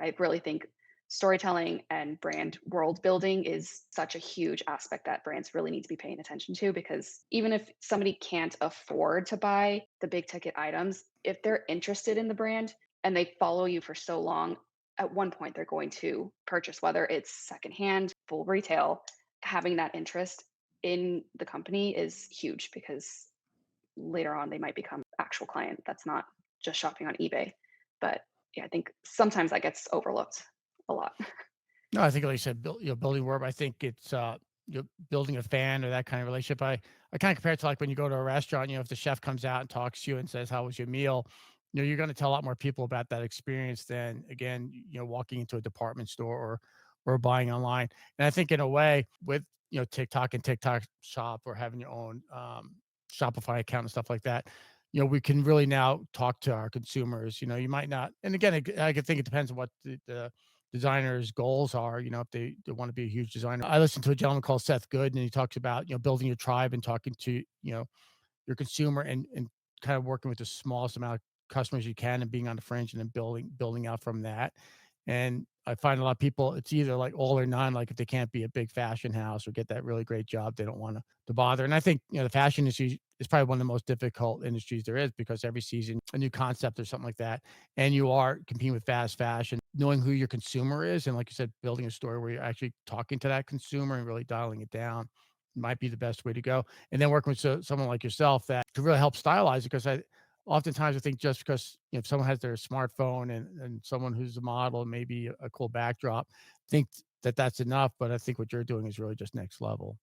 I really think storytelling and brand world building is such a huge aspect that brands really need to be paying attention to, because even if somebody can't afford to buy the big ticket items, if they're interested in the brand and they follow you for so long, at one point they're going to purchase, whether it's secondhand, full retail. Having that interest in the company is huge, because later on they might become actual client that's not just shopping on eBay. But yeah, I think sometimes that gets overlooked a lot. No, I think like you said, building warm. I think it's building a fan or that kind of relationship. I kind of compare it to like when you go to a restaurant. If the chef comes out and talks to you and says, "How was your meal?" You're going to tell a lot more people about that experience than again, walking into a department store or buying online. And I think in a way with TikTok and TikTok Shop or having your own Shopify account and stuff like that. We can really now talk to our consumers. You might not, and again, I could think it depends on what the designers' goals are, if they want to be a huge designer. I listened to a gentleman called Seth Good, and he talks about, building your tribe and talking to, your consumer and kind of working with the smallest amount of customers you can and being on the fringe and then building out from that. And I find a lot of people, it's either like all or none. Like if they can't be a big fashion house or get that really great job, they don't want to bother. And I think, the fashion industry is probably one of the most difficult industries there is because every season a new concept or something like that. And you are competing with fast fashion, knowing who your consumer is. And like you said, building a story where you're actually talking to that consumer and really dialing it down might be the best way to go. And then working with someone like yourself that could really help stylize it. Because oftentimes I think just because if someone has their smartphone and someone who's a model, maybe a cool backdrop, think that that's enough. But I think what you're doing is really just next level.